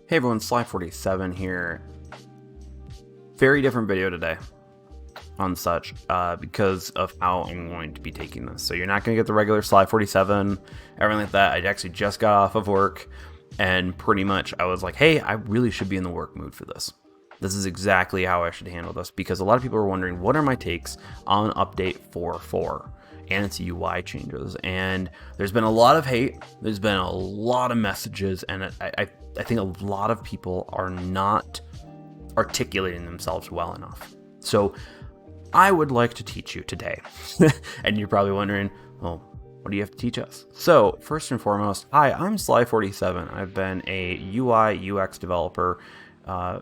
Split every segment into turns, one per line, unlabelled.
Hey everyone, Sly47 here. Very different video today on such because of how I'm going to be taking this. So you're not going to get the regular Sly47, everything like that. I actually just got off of work and pretty much I was like, hey, I really should be in the work mood for this. This is exactly how I should handle this because a lot of people are wondering, what are my takes on update 4.4 and its UI changes? And there's been a lot of hate, there's been a lot of messages, and I think a lot of people are not articulating themselves well enough. So I would like to teach you today. And you're probably wondering, well, what do you have to teach us? So first and foremost, hi, I'm Sly47. I've been a UI UX developer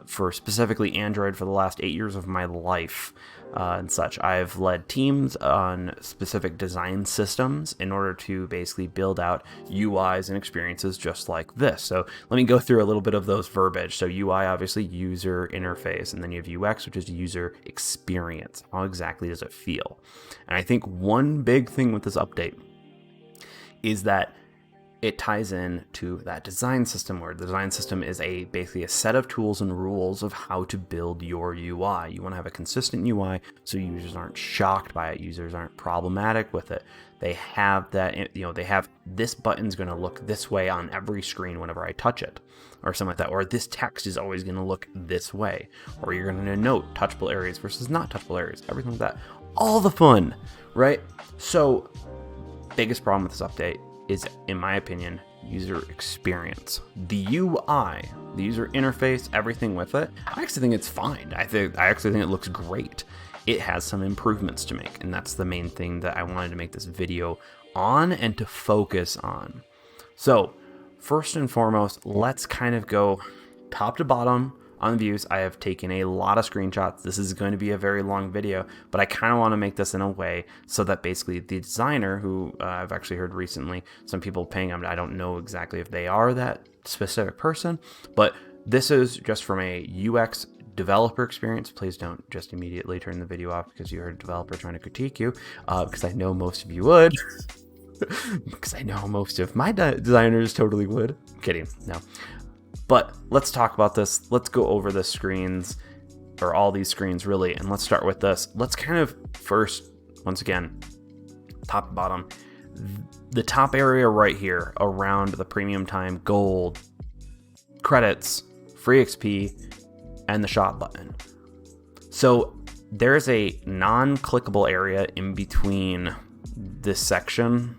for specifically Android for the last 8 years of my life and such. I've led teams on specific design systems in order to basically build out UIs and experiences just like this. So let me go through a little bit of those verbiage. So UI, obviously user interface, and then you have UX, which is user experience. How exactly does it feel? And I think one big thing with this update is that it ties in to that design system, where the design system is basically a set of tools and rules of how to build your UI. You want to have a consistent UI so users aren't shocked by it, users aren't problematic with it. They have that, they have this button's going to look this way on every screen whenever I touch it, or something like that, or this text is always going to look this way, or you're going to note touchable areas versus not touchable areas, everything like that. All the fun, right? So biggest problem with this update is, in my opinion, user experience. The UI, the user interface, everything with it, I actually think it's fine. I actually think it looks great. It has some improvements to make, and that's the main thing that I wanted to make this video on and to focus on. So first and foremost, let's kind of go top to bottom on the views. I have taken a lot of screenshots. This is going to be a very long video, but I kind of want to make this in a way so that basically the designer, who I've actually heard recently, some people paying them, I don't know exactly if they are that specific person, but this is just from a UX developer experience. Please don't just immediately turn the video off because you heard a developer trying to critique you, because I know most of you would. Because I know most of my designers totally would. I'm kidding, no. But let's talk about this. Let's go over the screens, or all these screens really, and let's start with this. Let's kind of first, once again, top to bottom, the top area right here around the premium time, gold, credits, free XP, and the shop button. So there's a non-clickable area in between this section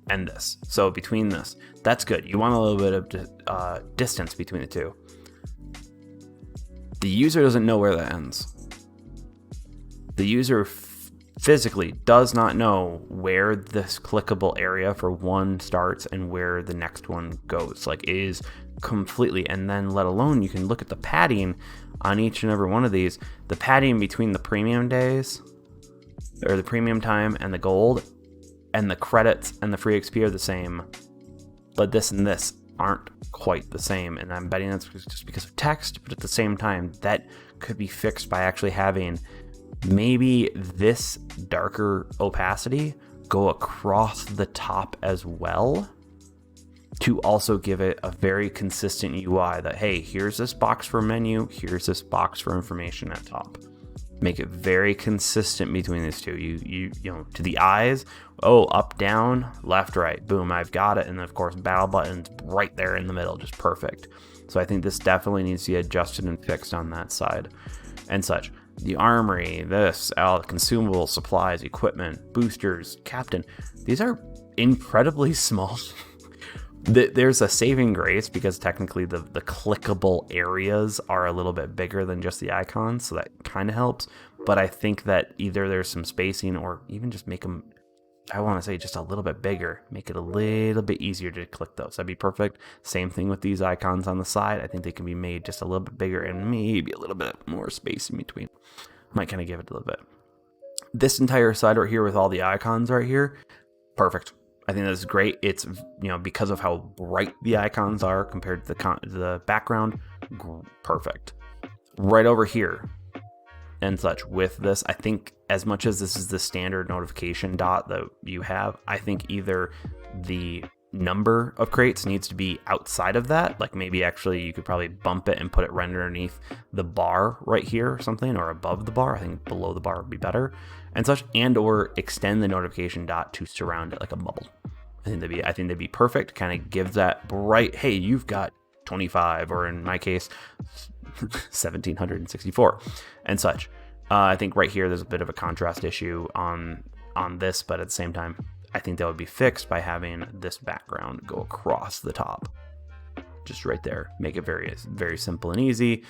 and this. So between this, that's good. You want a little bit of distance between the two. The user doesn't know where that ends. The user physically does not know where this clickable area for one starts and where the next one goes. Like, it is completely, and then let alone you can look at the padding on each and every one of these. The padding between the premium days, or the premium time, and the gold, and the credits and the free XP are the same, but this and this aren't quite the same, and I'm betting that's just because of text. But at the same time, that could be fixed by actually having maybe this darker opacity go across the top as well, to also give it a very consistent UI that, hey, here's this box for menu, here's this box for information at top. Make it very consistent between these two. You know, to the eyes, oh, up, down, left, right, boom, I've got it. And then of course, battle buttons right there in the middle, just perfect. So I think this definitely needs to be adjusted and fixed on that side and such. The armory, this, all the consumables, supplies, equipment, boosters, captain, these are incredibly small. There's a saving grace because technically the clickable areas are a little bit bigger than just the icons, so that kind of helps. But I think that either there's some spacing, or even just make them, I want to say, just a little bit bigger, make it a little bit easier to click those. That'd be perfect. Same thing with these icons on the side. I think they can be made just a little bit bigger and maybe a little bit more space in between. Might kind of give it a little bit. This entire side right here with all the icons right here, perfect. I think that's great. It's, because of how bright the icons are compared to the background, perfect. Right over here and such with this, I think as much as this is the standard notification dot that you have, I think either the number of crates needs to be outside of that. Like maybe actually you could probably bump it and put it right underneath the bar right here or something, or above the bar. I think below the bar would be better and such, and or extend the notification dot to surround it like a bubble. I think that'd be perfect. Kind of gives that bright, hey, you've got 25, or in my case 1764 and such. I think right here there's a bit of a contrast issue on this, but at the same time I think that would be fixed by having this background go across the top, just right there. Make it very, very simple and easy.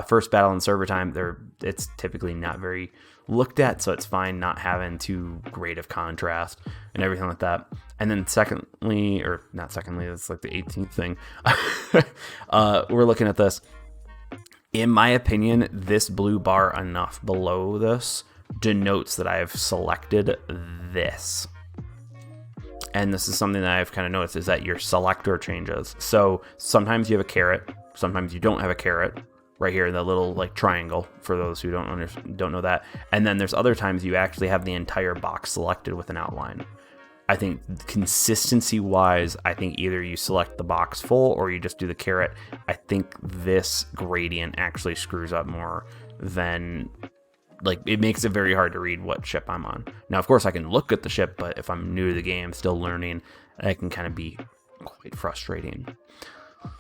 First battle and server time, it's typically not very looked at, so it's fine not having too great of contrast and everything like that. And then secondly, or not secondly, that's like the 18th thing. We're looking at this. In my opinion, this blue bar enough below this denotes that I have selected this. And this is something that I've kind of noticed, is that your selector changes. So sometimes you have a caret, sometimes you don't have a caret. Right here, the little like triangle, for those who don't know that. And then there's other times you actually have the entire box selected with an outline. I think consistency wise, I think either you select the box full or you just do the caret. I think this gradient actually screws up more than, like, it makes it very hard to read what ship I'm on. Now, of course, I can look at the ship, but if I'm new to the game, still learning, that can kind of be quite frustrating.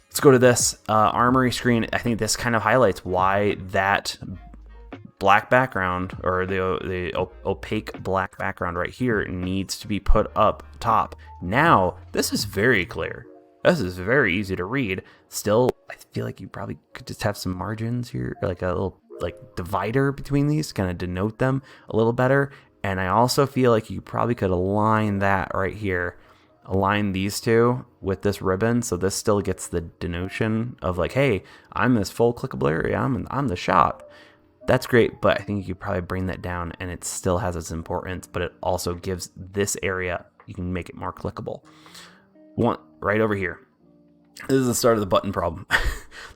Let's go to this Armory Screen. I think this kind of highlights why that black background, or the opaque black background right here, needs to be put up top. Now, this is very clear. This is very easy to read. Still, I feel like you probably could just have some margins here, or like a little like divider between these to kind of denote them a little better. And I also feel like you probably could align that right here. Align these two with this ribbon, so this still gets the denotion of like, hey, I'm this full clickable area, I'm the shop. That's great, but I think you could probably bring that down and it still has its importance, but it also gives this area, you can make it more clickable. One right over here. This is the start of the button problem.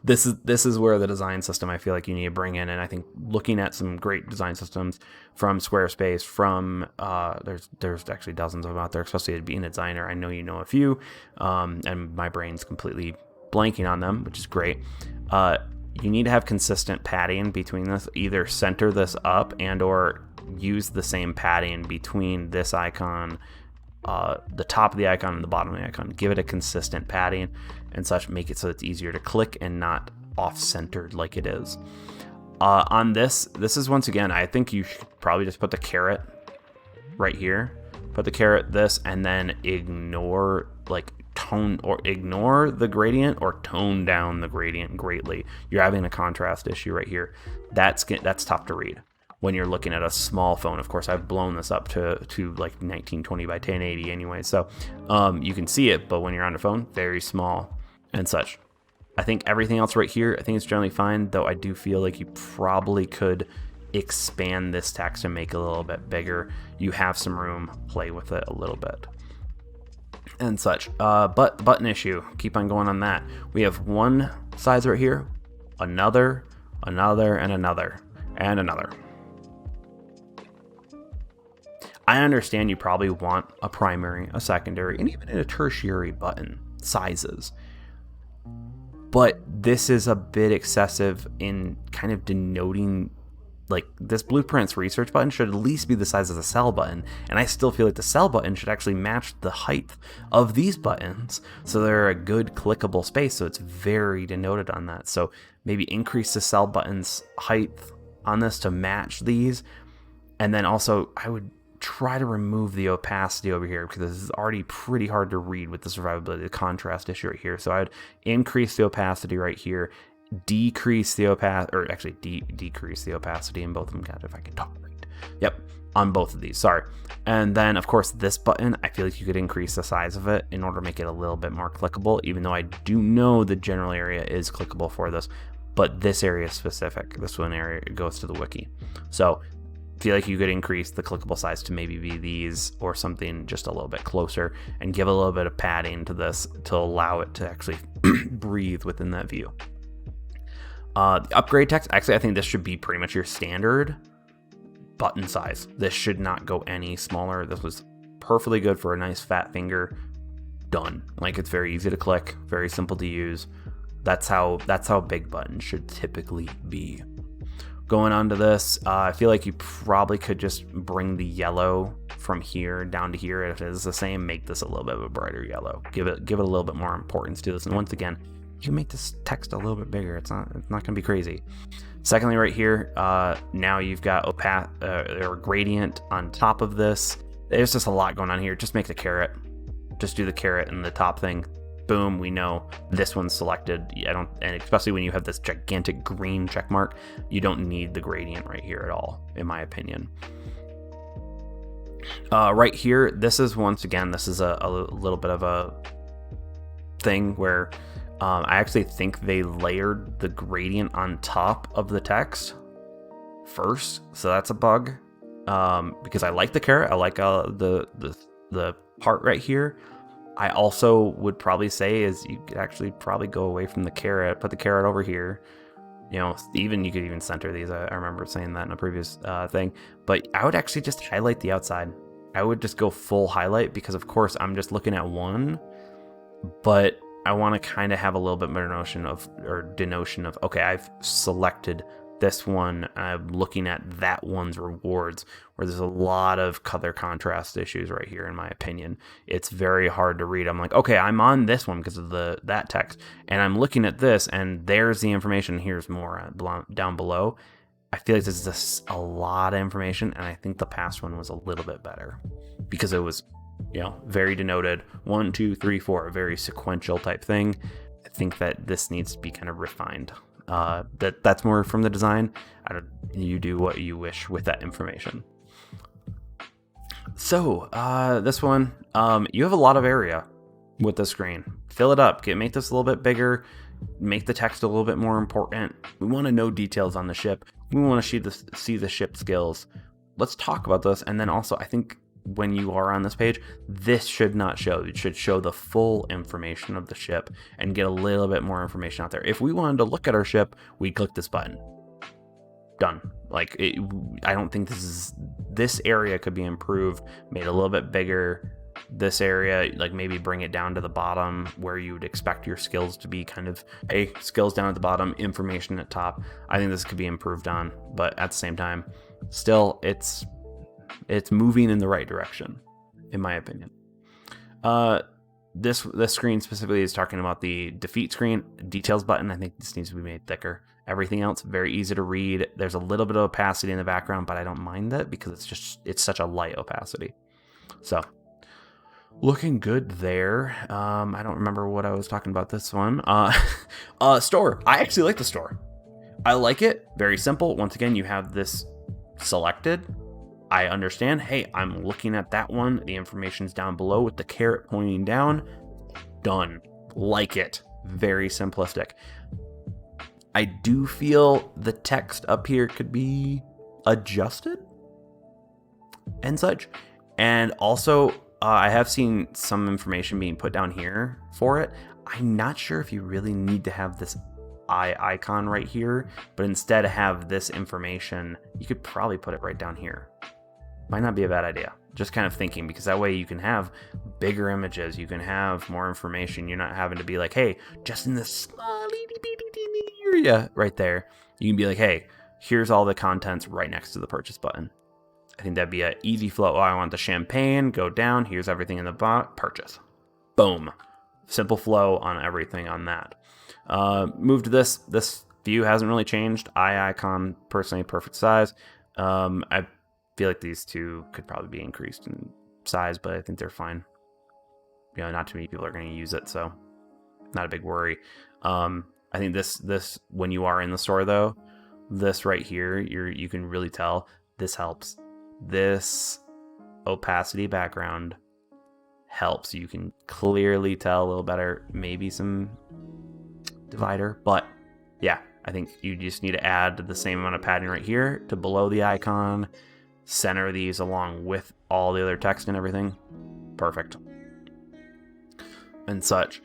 This is where the design system I feel like you need to bring in, and I think looking at some great design systems from Squarespace, from there's actually dozens of them out there, especially being a designer. I know you know a few, and my brain's completely blanking on them, which is great. You need to have consistent padding between this. Either center this up and or use the same padding between this icon, the top of the icon and the bottom of the icon. Give it a consistent padding and such. Make it so it's easier to click and not off-centered like it is. On this is, once again, I think you should probably just put the caret right here. Put the caret this, and then ignore the gradient or tone down the gradient greatly. You're having a contrast issue right here. That's tough to read when you're looking at a small phone. Of course, I've blown this up to like 1920 by 1080 anyway, so you can see it, but when you're on a phone, very small and such. I think everything else right here, I think it's generally fine, though I do feel like you probably could expand this text and make it a little bit bigger. You have some room, play with it a little bit and such. But the button issue, keep on going on that. We have one size right here, another, and another, and another. I understand you probably want a primary, a secondary, and even a tertiary button sizes. But this is a bit excessive in kind of denoting, like, this Blueprints research button should at least be the size of the cell button. And I still feel like the cell button should actually match the height of these buttons, so they're a good clickable space, so it's very denoted on that. So maybe increase the cell button's height on this to match these. And then also, I would try to remove the opacity over here, because this is already pretty hard to read with the survivability, the contrast issue right here. So I would increase the opacity right here, decrease the opacity, or actually decrease the opacity in both of them. God, if I can talk right. Yep, on both of these, sorry. And then, of course, this button, I feel like you could increase the size of it in order to make it a little bit more clickable, even though I do know the general area is clickable for this, but this area is specific. This one area goes to the wiki. So feel like you could increase the clickable size to maybe be these or something just a little bit closer, and give a little bit of padding to this to allow it to actually breathe within that view. The upgrade text, actually, I think this should be pretty much your standard button size. This should not go any smaller. This was perfectly good for a nice fat finger. done. Like, it's very easy to click, very simple to use. That's how big buttons should typically be. Going on to this, I feel like you probably could just bring the yellow from here down to here. If it is the same, make this a little bit of a brighter yellow. Give it a little bit more importance to this. And once again, you can make this text a little bit bigger. It's not gonna be crazy. Secondly, right here, now you've got or gradient on top of this. There's just a lot going on here. Just make the caret. Just do the caret in the top thing. Boom, we know this one's selected. And especially when you have this gigantic green check mark, you don't need the gradient right here at all, in my opinion. Right here, this is a little bit of a thing where I actually think they layered the gradient on top of the text first, so that's a bug. Because I like the caret, I like the part right here. I also would probably say is you could actually probably go away from the caret, put the caret over here. You know, you could even center these. I remember saying that in a previous thing. But I would actually just highlight the outside. I would just go full highlight because, of course, I'm just looking at one. But I want to kind of have a little bit better denotion of, okay, I've selected this one. I'm looking at that one's rewards, where there's a lot of color contrast issues right here, in my opinion. It's very hard to read. I'm like, okay, I'm on this one because of that text, and I'm looking at this, and there's the information. Here's more down below. I feel like this is just a lot of information, and I think the past one was a little bit better because it was, very denoted. 1, 2, 3, 4, a very sequential type thing. I think that this needs to be kind of refined. That's more from the design. You do what you wish with that information. So this one, you have a lot of area with the screen. Fill it up. Make this a little bit bigger. Make the text a little bit more important. We want to know details on the ship. We want to see the ship skills. Let's talk about this. And then also, I think when you are on this page, this should not show. It should show the full information of the ship and get a little bit more information out there. If we wanted to look at our ship, we'd click this button. Done. I don't think this area could be improved, made a little bit bigger. This area, maybe bring it down to the bottom where you would expect your skills to be, kind of, hey, skills down at the bottom, information at top. I think this could be improved on, but at the same time, still, it's moving in the right direction, in my opinion. This screen specifically is talking about the defeat screen, details button. I think this needs to be made thicker. Everything else, very easy to read. There's a little bit of opacity in the background, but I don't mind that because it's such a light opacity. So, looking good there. I don't remember what I was talking about this one. Store. I actually like the store. I like it. Very simple. Once again, you have this selected. I understand, hey, I'm looking at that one. The information's down below with the caret pointing down. Done. Like it. Very simplistic. I do feel the text up here could be adjusted and such. And also, I have seen some information being put down here for it. I'm not sure if you really need to have this eye icon right here, but instead have this information, you could probably put it right down here. Might not be a bad idea. Just kind of thinking, because that way you can have bigger images, you can have more information. You're not having to be like, hey, just in this small area right there. You can be like, hey, here's all the contents right next to the purchase button. I think that'd be an easy flow. Oh, I want the champagne, go down. Here's everything in the purchase. Boom. Simple flow on everything on that. Move to this. This view hasn't really changed. Eye icon, personally, perfect size. I feel like these two could probably be increased in size, but I think they're fine. Not too many people are going to use it, so not a big worry. I think this when you are in the store though, this right here, you can really tell this helps. This opacity background helps. You can clearly tell a little better, maybe some divider, but yeah, I think you just need to add the same amount of padding right here to below the icon, center these along with all the other text and everything. Perfect. And such.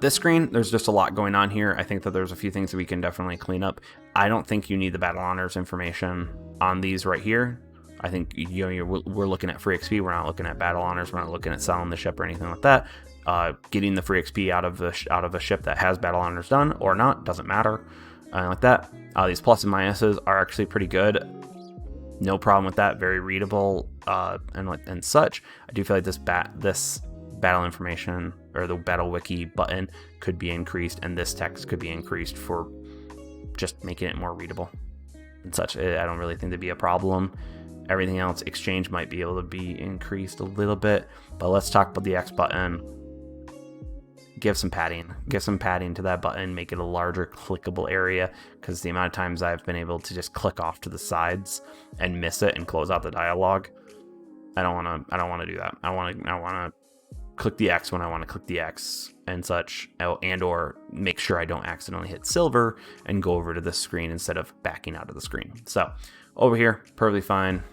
This screen, there's just a lot going on here. I think that there's a few things that we can definitely clean up. I don't think you need the battle honors information on these right here. I think we're looking at free XP. We're not looking at battle honors. We're not looking at selling the ship or anything like that. getting the free XP out of a ship that has battle honors done or not, doesn't matter. Like that. These plus and minuses are actually pretty good. No problem with that. Very readable and such. I do feel like this battle information or the battle wiki button could be increased, and this text could be increased for just making it more readable and such. I don't really think there'd be a problem. Everything else, exchange might be able to be increased a little bit, but let's talk about the X button. Give some padding to that button, make it a larger clickable area, because the amount of times I've been able to just click off to the sides and miss it and close out the dialogue. I don't want to do that. I want to click the X when I want to click the X and such, and or make sure I don't accidentally hit silver and go over to this screen instead of backing out of the screen. So over here, perfectly fine.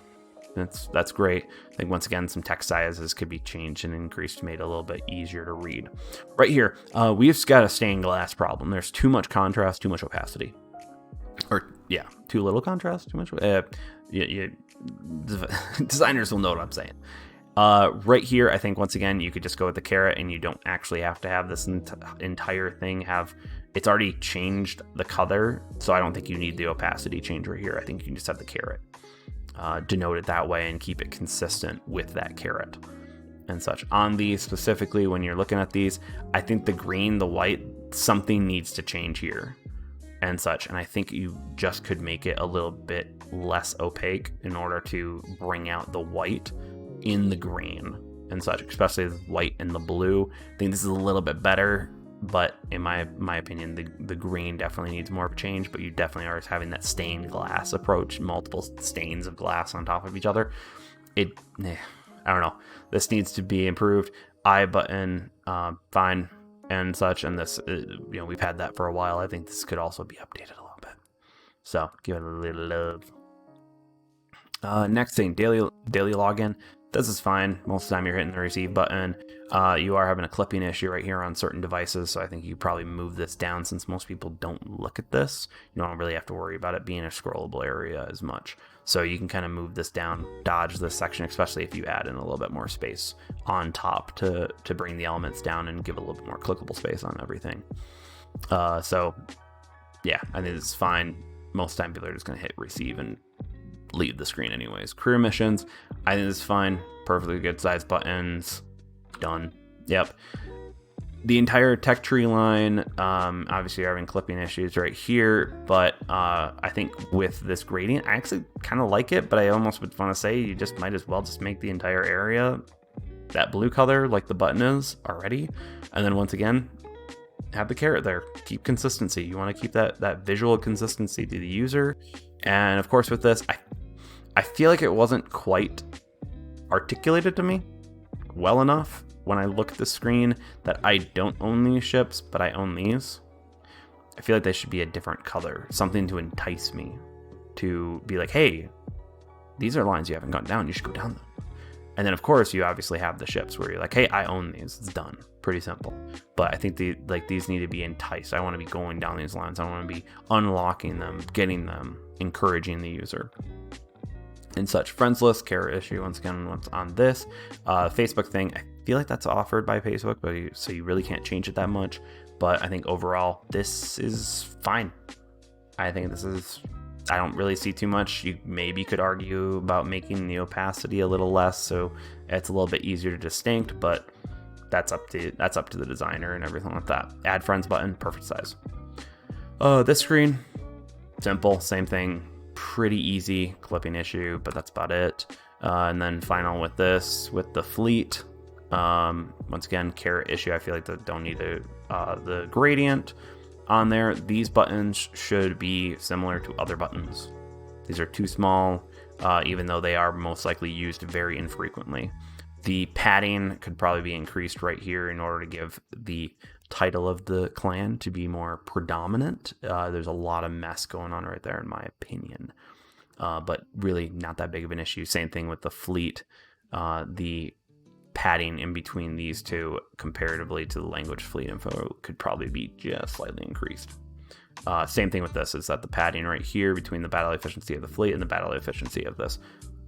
That's great. I think once again, some text sizes could be changed and increased to make it a little bit easier to read. Right here, we've got a stained glass problem. There's too much contrast, too much opacity. Or yeah, too little contrast, too much. Designers will know what I'm saying. Right here, I think once again, you could just go with the caret, and you don't actually have to have this entire thing it's already changed the color, so I don't think you need the opacity change right here. I think you can just have the caret. Denote it that way and keep it consistent with that caret and such. On these specifically, when you're looking at these, I think the green, the white, something needs to change here and such. And I think you just could make it a little bit less opaque in order to bring out the white in the green and such, especially the white and the blue. I think this is a little bit better, but in my opinion, the green definitely needs more of a change. But you definitely are having that stained glass approach, multiple stains of glass on top of each other. I don't know. This needs to be improved. I button, fine and such. And this, we've had that for a while. I think this could also be updated a little bit. So give it a little love. Next thing, daily login. This is fine. Most of the time you're hitting the receive button. You are having a clipping issue right here on certain devices, so I think you probably move this down since most people don't look at this. You don't really have to worry about it being a scrollable area as much. So you can kind of move this down, dodge this section, especially if you add in a little bit more space on top to bring the elements down and give a little bit more clickable space on everything. So yeah, I think this is fine. Most of the time people are just going to hit receive and leave the screen anyways. Career missions, I think this is fine. Perfectly good size buttons. Done. Yep. The entire tech tree line, obviously you're having clipping issues right here, but I think with this gradient, I actually kind of like it, but I almost would want to say you just might as well just make the entire area that blue color like the button is already. And then once again, have the caret there. Keep consistency. You want to keep that visual consistency to the user. And of course with this, I feel like it wasn't quite articulated to me well enough when I look at the screen that I don't own these ships, but I own these. I feel like they should be a different color, something to entice me to be like, hey, these are lines you haven't gone down, you should go down them. And then of course you obviously have the ships where you're like, hey, I own these, it's done. Pretty simple. But I think these need to be enticed. I want to be going down these lines. I want to be unlocking them, getting them, encouraging the user and such. Friends list, caret issue, once again, what's on this. Facebook thing, I feel like that's offered by Facebook, but so you really can't change it that much. But I think overall, this is fine. I think this is, I don't really see too much. You maybe could argue about making the opacity a little less, so it's a little bit easier to distinct, but that's up to the designer and everything like that. Add friends button, perfect size. This screen, simple, same thing, pretty easy, clipping issue, but that's about it. And then final with this, with the fleet, once again, caret issue. I feel like they don't need the gradient on there. These buttons should be similar to other buttons. These are too small, even though they are most likely used very infrequently. The padding could probably be increased right here in order to give the title of the clan to be more predominant. There's a lot of mess going on right there in my opinion, but really not that big of an issue. Same thing with the fleet. The padding in between these two comparatively to the language fleet info could probably be just slightly increased. Same thing with this, is that the padding right here between the battle efficiency of the fleet and the battle efficiency of this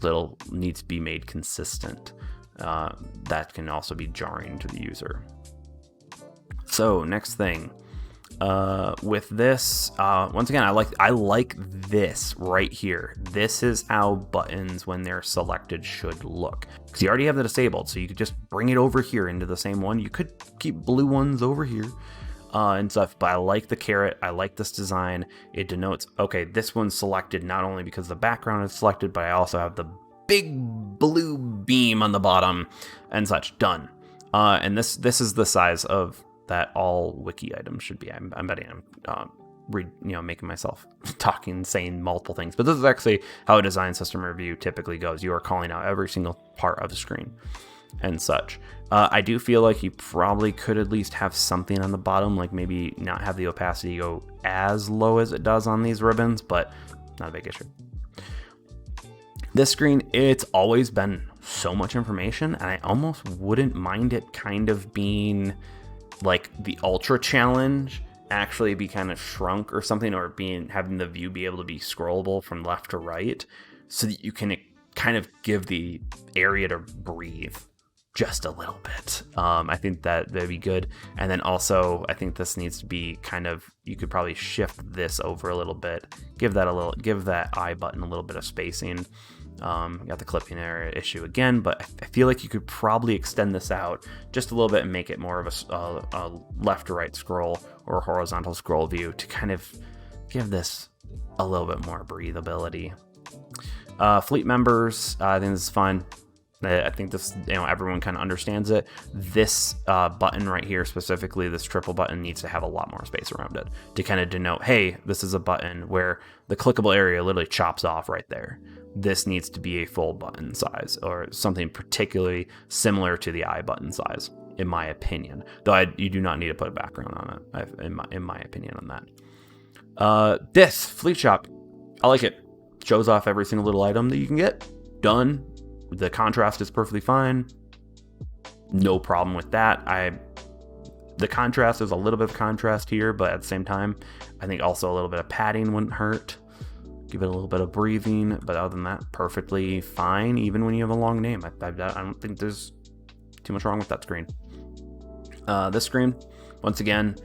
little needs to be made consistent. That can also be jarring to the user. So next thing, with this, once again, I like this right here. This is how buttons, when they're selected, should look, because you already have the disabled, so you could just bring it over here into the same one. You could keep blue ones over here and stuff, but I like the caret. I like this design. It denotes, okay, this one's selected not only because the background is selected, but I also have the big blue beam on the bottom and such. Done. And this is the size of that all wiki items should be. I'm betting I'm making myself talking, saying multiple things, but this is actually how a design system review typically goes. You are calling out every single part of the screen and such. I do feel like you probably could at least have something on the bottom, like maybe not have the opacity go as low as it does on these ribbons, but not a big issue. This screen, it's always been so much information, and I almost wouldn't mind it kind of being like the Ultra Challenge actually be kind of shrunk or something, or having the view be able to be scrollable from left to right, so that you can kind of give the area to breathe just a little bit. I think that'd be good. And then also, I think this needs to be kind of, you could probably shift this over a little bit, give that I button a little bit of spacing. Got the clipping area issue again, but I feel like you could probably extend this out just a little bit and make it more of a left to right scroll or a horizontal scroll view to kind of give this a little bit more breathability. Fleet members, I think this is fine. I think this, everyone kind of understands it. This button right here, specifically this triple button, needs to have a lot more space around it to kind of denote, hey, this is a button where the clickable area literally chops off right there. This needs to be a full button size or something particularly similar to the I button size, in my opinion. Though you do not need to put a background on it, in my opinion on that. This Fleet Shop, I like it. Shows off every single little item that you can get. Done. The contrast is perfectly fine. No problem with that. The contrast, there's a little bit of contrast here, but at the same time, I think also a little bit of padding wouldn't hurt. Give it a little bit of breathing, but other than that, perfectly fine, even when you have a long name. I don't think there's too much wrong with that screen. This screen, once again,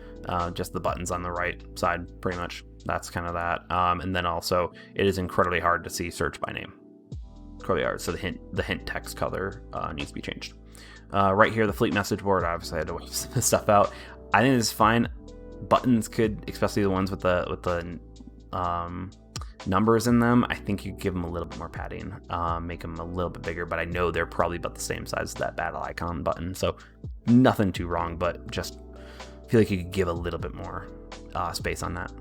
just the buttons on the right side, pretty much. That's kind of that. And then also, it is incredibly hard to see search by name. Incredibly hard, so the hint text color needs to be changed. Right here, the fleet message board, obviously I had to wipe this stuff out. I think this is fine. Buttons could, especially the ones with the numbers in them, I think you give them a little bit more padding, make them a little bit bigger, but I know they're probably about the same size as that battle icon button, so nothing too wrong, but just feel like you could give a little bit more space on that.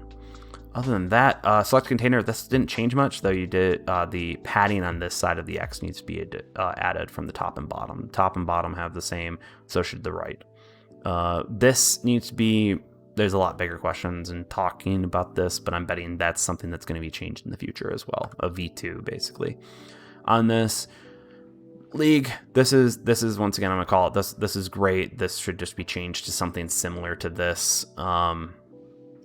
Other than that, select container, this didn't change much, though you did, the padding on this side of the X needs to be added from the top and bottom. Top and bottom have the same, so should the right. This needs to be, there's a lot bigger questions and talking about this, but I'm betting that's something that's going to be changed in the future as well. A V2, basically. On this League, this is once again, I'm going to call it, this is great. This should just be changed to something similar to this.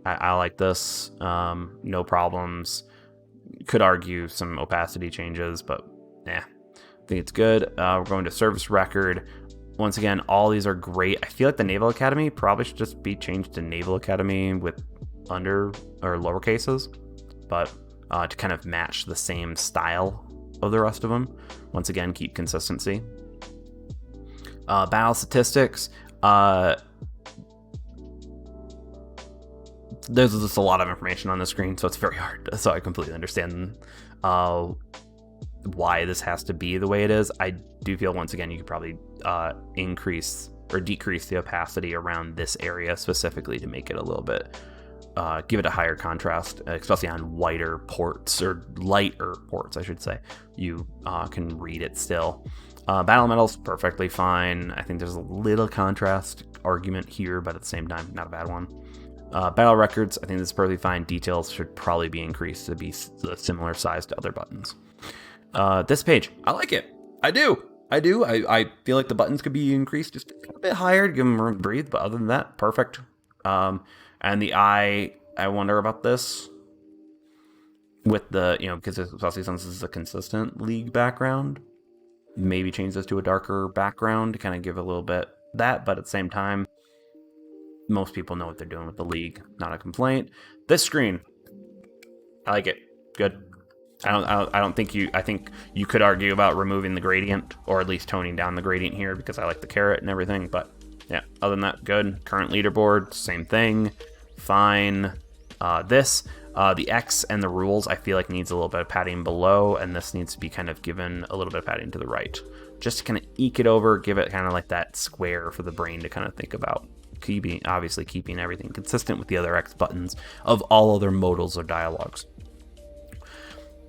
I like this, no problems. Could argue some opacity changes, but I think it's good. We're going to service record. Once again, all these are great. I feel like the Naval Academy probably should just be changed to Naval Academy with under or lower cases, but to kind of match the same style of the rest of them. Once again, keep consistency. Battle statistics. There's just a lot of information on the screen, so it's very hard. So I completely understand why this has to be the way it is. I do feel, once again, you could probably increase or decrease the opacity around this area specifically to make it a little bit, give it a higher contrast, especially on whiter ports, or lighter ports, I should say. You can read it still. Battle medals, perfectly fine. I think there's a little contrast argument here, but at the same time, not a bad one. Battle records, I think this is perfectly fine. Details should probably be increased to be a similar size to other buttons. This page, I like it. I do. I feel like the buttons could be increased just a bit higher to give them room to breathe, but other than that, perfect. And the I wonder about this with the, because especially since this is a consistent League background, maybe change this to a darker background to kind of give a little bit that, but at the same time, most people know what they're doing with the league. Not a complaint. This screen, I like it. Good. I don't think I think you could argue about removing the gradient, or at least toning down the gradient here, because I like the carrot and everything. But yeah, other than that, good. Current leaderboard, same thing. Fine. The X and the rules, I feel like needs a little bit of padding below, and this needs to be kind of given a little bit of padding to the right, just to kind of eke it over, give it kind of like that square for the brain to kind of think about. Obviously keeping everything consistent with the other X buttons of all other modals or dialogues.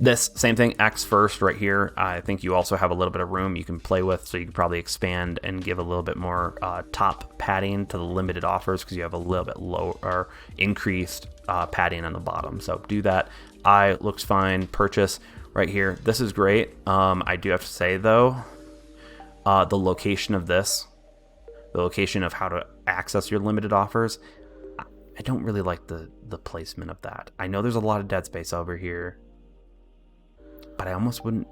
This, same thing, X first right here. I think you also have a little bit of room you can play with, so you can probably expand and give a little bit more top padding to the limited offers, because you have a little bit lower or increased padding on the bottom. So do that. I looks fine. Purchase right here. This is great. I do have to say, though, the location of this, the location of how to access your limited offers, I don't really like the placement of that. I know there's a lot of dead space over here, but I almost would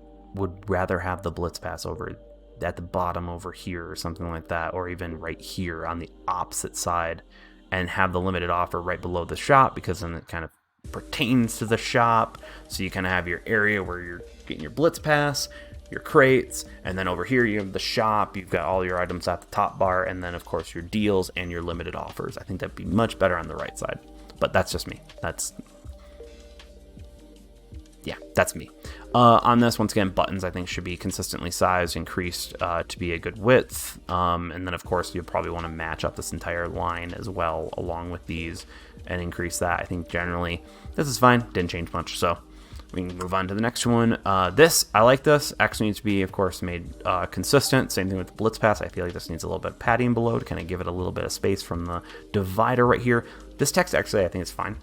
rather have the Blitz Pass over at the bottom over here or something like that, or even right here on the opposite side, and have the limited offer right below the shop, because then it kind of pertains to the shop. So you kind of have your area where you're getting your Blitz Pass, your crates, and then over here you have the shop. You've got all your items at the top bar, and then of course your deals and your limited offers. I think that'd be much better on the right side, but that's just me. That's me. On this, once again, buttons I think should be consistently sized, increased to be a good width, and then of course you'll probably want to match up this entire line as well along with these and increase that. I think generally this is fine, didn't change much, so we can move on to the next one. This, I like this. X needs to be, of course, made consistent. Same thing with the Blitz Pass. I feel like this needs a little bit of padding below to kind of give it a little bit of space from the divider right here. This text, actually, I think it's fine.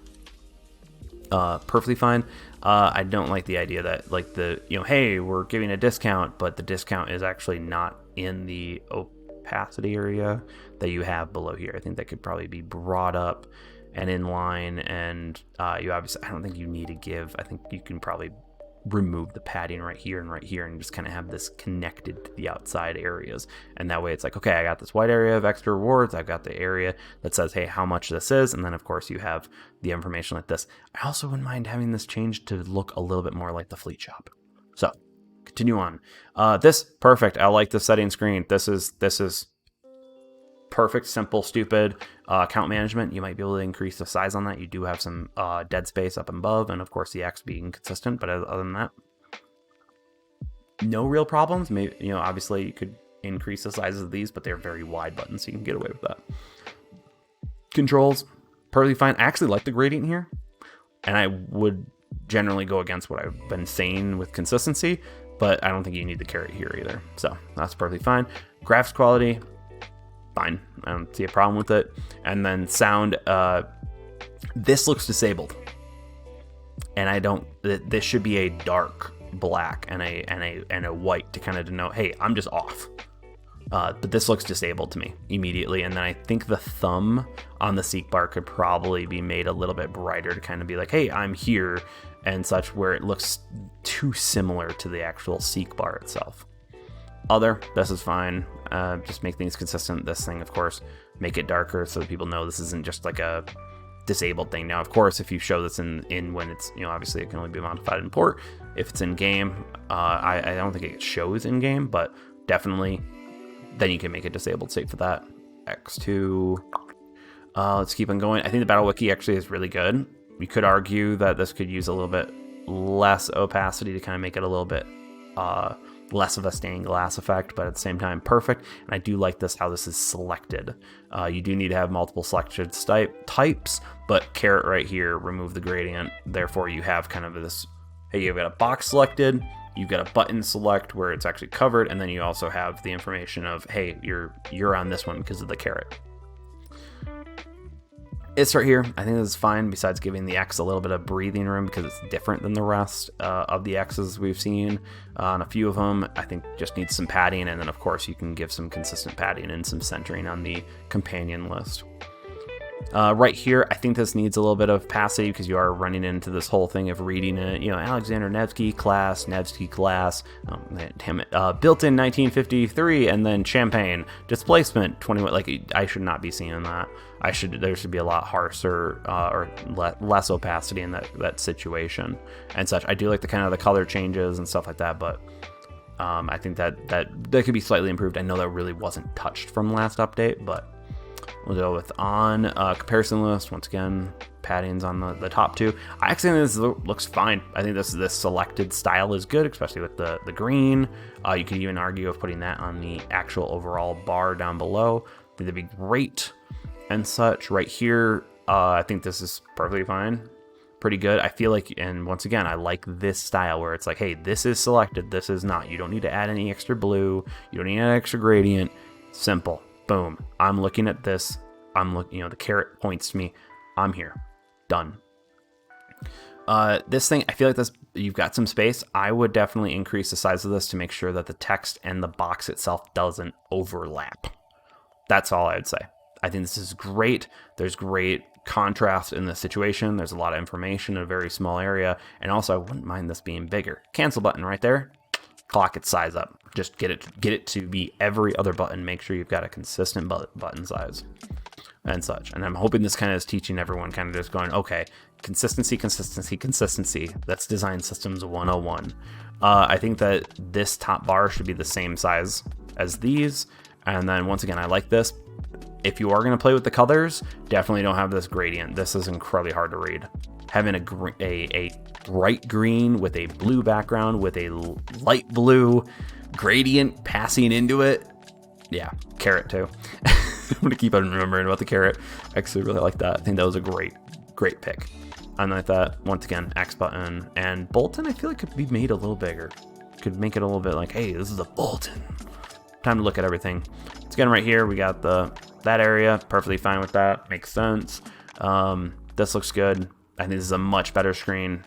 Perfectly fine. I don't like the idea that, like, hey, we're giving a discount, but the discount is actually not in the opacity area that you have below here. I think that could probably be brought up and in line, and you obviously, I don't think you need to give. I think you can probably remove the padding right here and just kind of have this connected to the outside areas, and that way it's like, okay, I got this white area of extra rewards, I've got the area that says, hey, how much this is, and then of course you have the information like this. I also wouldn't mind having this changed to look a little bit more like the fleet shop. So continue on. This, perfect. I like the setting screen. This is perfect, simple, stupid. Account management, you might be able to increase the size on that. You do have some dead space up above, and of course the X being consistent, but other than that, no real problems. Maybe, obviously you could increase the sizes of these, but they're very wide buttons, so you can get away with that. Controls, perfectly fine. I actually like the gradient here, and I would generally go against what I've been saying with consistency, but I don't think you need the carrot here either, so that's perfectly fine. Graphics quality, fine. I don't see a problem with it. And then sound, this looks disabled, and this should be a dark black and a white to kind of denote, hey, I'm just off. But this looks disabled to me immediately. And then I think the thumb on the seek bar could probably be made a little bit brighter to kind of be like, hey, I'm here and such, where it looks too similar to the actual seek bar itself. This is fine. Just make things consistent. This thing, of course, make it darker so that people know this isn't just like a disabled thing. Now, of course, if you show this in when it's, obviously it can only be modified in port. If it's in game, I don't think it shows in game, but definitely then you can make it disabled. Save for that. X2. Let's keep on going. I think the Battle Wiki actually is really good. We could argue that this could use a little bit less opacity to kind of make it a little bit less of a stained glass effect, but at the same time perfect. And I do like this, how this is selected. You do need to have multiple selected types, but carrot right here, remove the gradient. Therefore you have kind of this, hey, you've got a box selected, you've got a button select where it's actually covered, and then you also have the information of, hey, you're on this one because of the carrot. It's right here. I think this is fine, besides giving the X a little bit of breathing room because it's different than the rest of the X's we've seen on a few of them. I think just needs some padding, and then of course you can give some consistent padding and some centering on the companion list. Right here, I think this needs a little bit of opacity because you are running into this whole thing of reading it. You know, Alexander Nevsky class, oh, damn it, built in 1953, and then Champagne displacement 21. Like, I should not be seeing that. There should be a lot harsher or less opacity in that situation and such. I do like the kind of the color changes and stuff like that, but I think that could be slightly improved. I know that really wasn't touched from last update, but. We'll go with on comparison list. Once again, padding's on the top two. I actually think this looks fine. I think this selected style is good, especially with the green. You could even argue of putting that on the actual overall bar down below. I think that'd be great and such. Right here, I think this is perfectly fine. Pretty good. I feel like, and once again, I like this style where it's like, hey, this is selected, this is not. You don't need to add any extra blue. You don't need an extra gradient. Simple. Boom. I'm looking at this. I'm looking, the caret points to me. I'm here. Done. This thing, I feel like you've got some space. I would definitely increase the size of this to make sure that the text and the box itself doesn't overlap. That's all I would say. I think this is great. There's great contrast in the situation. There's a lot of information in a very small area. And also, I wouldn't mind this being bigger. Cancel button right there. Clock its size up. Just get it to be every other button. Make sure you've got a consistent button size and such. And I'm hoping this kind of is teaching everyone kind of just going, okay, consistency. That's design systems 101. I think that this top bar should be the same size as these. And then once again, I like this. If you are going to play with the colors, definitely don't have this gradient. This is incredibly hard to read. Having a bright green with a blue background with a light blue gradient passing into it. Yeah, caret too. I'm going to keep on remembering about the caret. I actually really like that. I think that was a great pick. And I thought, once again, X button and Bolton, I feel like could be made a little bigger. Could make it a little bit like, hey, this is a Bolton. Time to look at everything. So again, right here, we got that area. Perfectly fine with that. Makes sense. This looks good. I think this is a much better screen.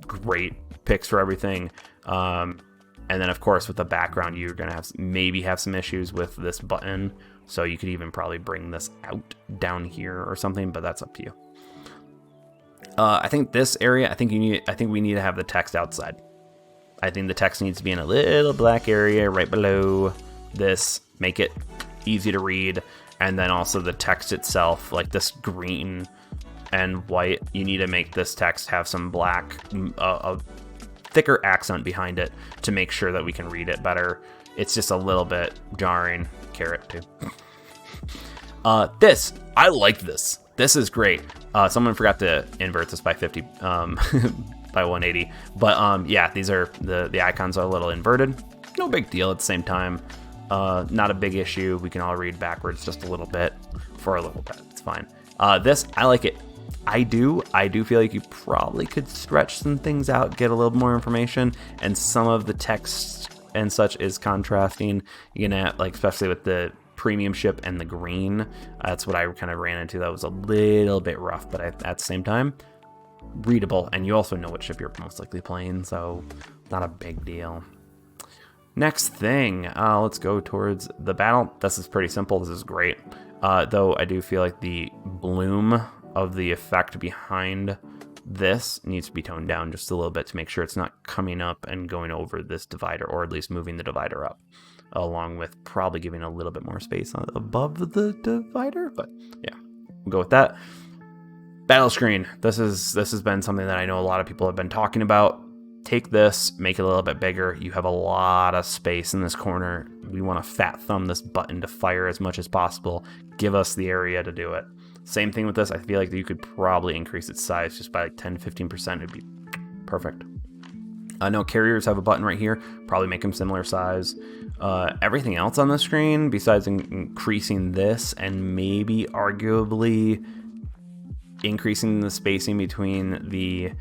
Great picks for everything. And then, of course, with the background, you're going to maybe have some issues with this button. So you could even probably bring this out down here or something, but that's up to you. I think this area, I think we need to have the text outside. I think the text needs to be in a little black area right below this. Make it easy to read. And then also the text itself, like this green and white, you need to make this text have some black, a thicker accent behind it to make sure that we can read it better. It's just a little bit jarring. Caret too. I like this. This is great. Someone forgot to invert this by 50, by 180. But yeah, these are the icons are a little inverted. No big deal at the same time. Not a big issue. We can all read backwards just a little bit for a little bit. It's fine. This, I like it. I do feel like you probably could stretch some things out, get a little more information, and some of the text and such is contrasting. You're gonna, like, especially with the premium ship and the green, that's what I kind of ran into. That was a little bit rough, but at the same time, readable. And you also know what ship you're most likely playing, so not a big deal. Next thing, let's go towards the battle. This is pretty simple. This is great. Though I do feel like the bloom of the effect behind this needs to be toned down just a little bit to make sure it's not coming up and going over this divider, or at least moving the divider up, along with probably giving a little bit more space above the divider. But yeah, we'll go with that. Battle screen. This has been something that I know a lot of people have been talking about. Take this, make it a little bit bigger. You have a lot of space in this corner. We want to fat thumb this button to fire as much as possible. Give us the area to do it. Same thing with this. I feel like you could probably increase its size just by like 10-15%. It'd be perfect. I know carriers have a button right here. Probably make them similar size. Everything else on the screen, besides increasing this and maybe arguably increasing the spacing between the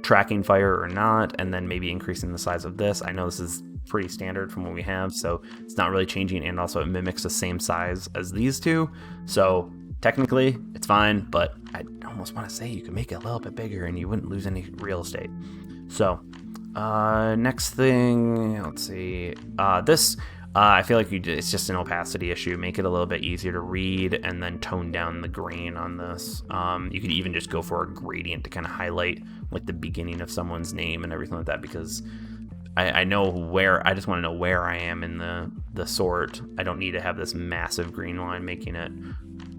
tracking fire or not, and then maybe increasing the size of this. I know this is pretty standard from what we have, so it's not really changing, and also it mimics the same size as these two. So technically, it's fine, but I almost want to say you could make it a little bit bigger and you wouldn't lose any real estate. So, next thing, let's see. This, I feel like it's just an opacity issue. Make it a little bit easier to read, and then tone down the green on this. You could even just go for a gradient to kind of highlight like the beginning of someone's name and everything like that, because I know where, I just want to know where I am in the sort. I don't need to have this massive green line making it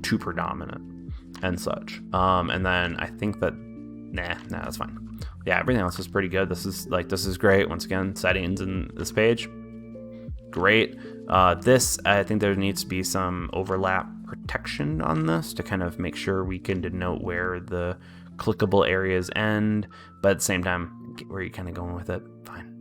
too predominant and such. And then I think that, nah, that's fine. Yeah, everything else is pretty good. This is great. Once again, settings in this page, great. This, I think there needs to be some overlap protection on this to kind of make sure we can denote where the clickable areas end, but at the same time, where are you kind of going with it? Fine.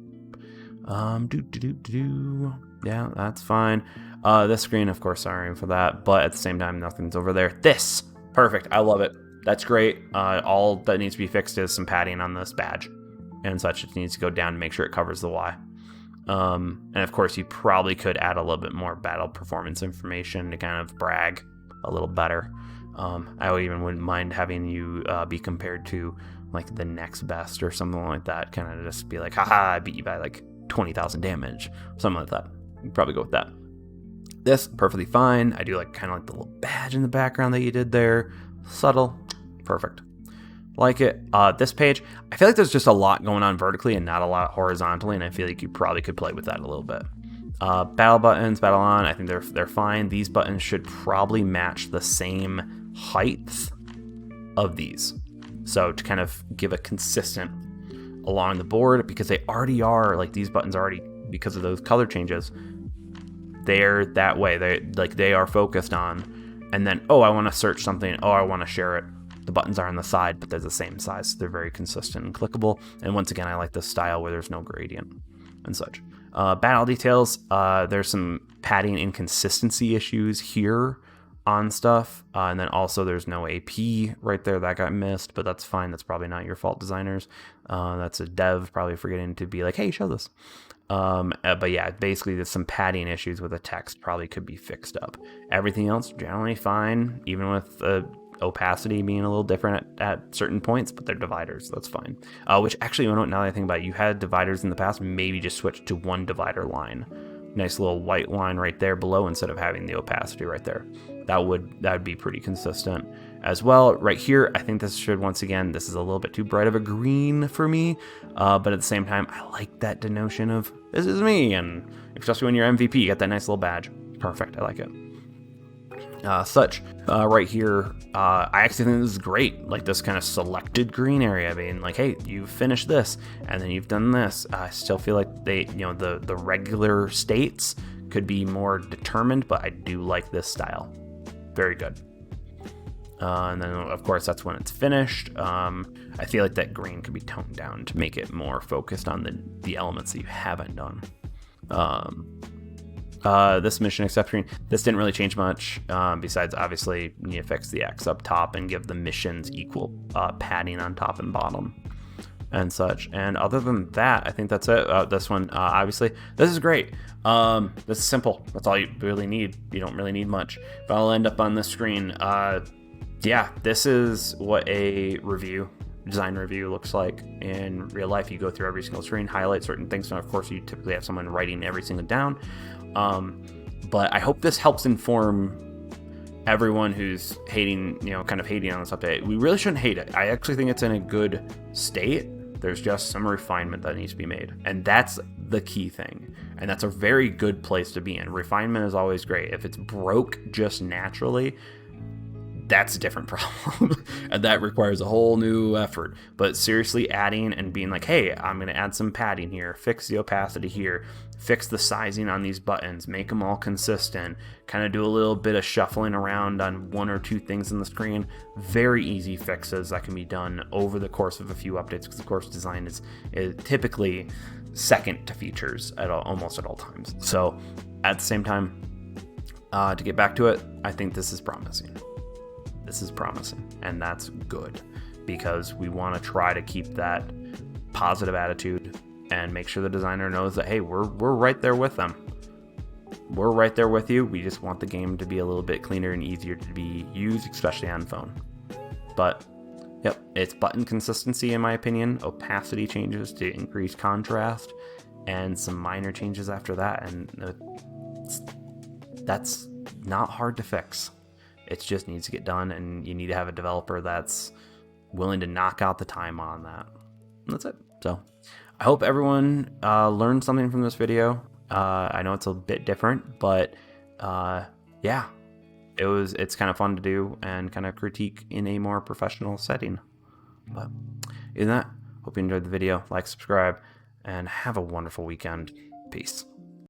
Yeah, that's fine. This screen, of course, sorry for that, but at the same time, nothing's over there. This, perfect. I love it. That's great. All that needs to be fixed is some padding on this badge and such. It needs to go down to make sure it covers the Y. And of course, you probably could add a little bit more battle performance information to kind of brag a little better. I wouldn't mind having you be compared to like the next best or something like that. Kind of just be like, haha, I beat you by like 20,000 damage, something like that. You'd probably go with that. This, perfectly fine. I do like kind of like the little badge in the background that you did there. Subtle, perfect. Like it. This page, I feel like there's just a lot going on vertically and not a lot horizontally, and I feel like you probably could play with that a little bit. Battle buttons, battle on, I think they're fine. These buttons should probably match the same height of these. So to kind of give a consistent along the board, because they already are, like these buttons already, because of those color changes, they're that way. They are focused on, and then, oh, I want to search something. Oh, I want to share it. The buttons are on the side, but they're the same size. So they're very consistent and clickable. And once again, I like this style where there's no gradient and such. Battle details, there's some padding inconsistency issues here on stuff. And then also there's no AP right there. That got missed, but that's fine. That's probably not your fault, designers. That's a dev probably forgetting to be like, hey, show this. But yeah, basically there's some padding issues with the text probably could be fixed up. Everything else generally fine, even with opacity being a little different at certain points, but they're dividers. That's fine. Which actually, now that I think about it, you had dividers in the past. Maybe just switch to one divider line. Nice little white line right there below instead of having the opacity right there. That would be pretty consistent as well. Right here, I think this should, once again, this is a little bit too bright of a green for me, but at the same time, I like that denotion of this is me, and especially when you're MVP, you got that nice little badge. Perfect. I like it. Right here, I actually think this is great. Like this kind of selected green area. I mean, like, hey, you've finished this, and then you've done this. I still feel like the regular states could be more determined, but I do like this style. Very good. And then, of course, that's when it's finished. I feel like that green could be toned down to make it more focused on the elements that you haven't done. This mission accept screen, this didn't really change much, besides obviously you need to fix the X up top and give the missions equal padding on top and bottom and such. And other than that, I think that's it. This one, obviously, this is great. This is simple. That's all you really need. You don't really need much. But I'll end up on this screen. Yeah, this is what a design review looks like in real life. You go through every single screen, highlight certain things, and of course you typically have someone writing every single down. But I hope this helps inform everyone who's hating, kind of hating on this update. We really shouldn't hate it. I actually think it's in a good state. There's just some refinement that needs to be made, and that's the key thing. And that's a very good place to be in. Refinement is always great. If it's broke just naturally, that's a different problem. And that requires a whole new effort. But seriously adding and being like, hey, I'm going to add some padding here, fix the opacity here, fix the sizing on these buttons, make them all consistent, kind of do a little bit of shuffling around on one or two things on the screen. Very easy fixes that can be done over the course of a few updates, because of course design is typically second to features almost at all times. So at the same time, to get back to it, I think this is promising. This is promising, and that's good, because we want to try to keep that positive attitude and make sure the designer knows that, hey, we're right there with them. We're right there with you. We just want the game to be a little bit cleaner and easier to be used, especially on phone. But yep, it's button consistency in my opinion, opacity changes to increase contrast, and some minor changes after that, and That's not hard to fix. It just needs to get done, and you need to have a developer that's willing to knock out the time on that. And that's it. So I hope everyone learned something from this video. I know it's a bit different, but yeah, it's kind of fun to do and kind of critique in a more professional setting. But in that, hope you enjoyed the video. Like, subscribe, and have a wonderful weekend. Peace.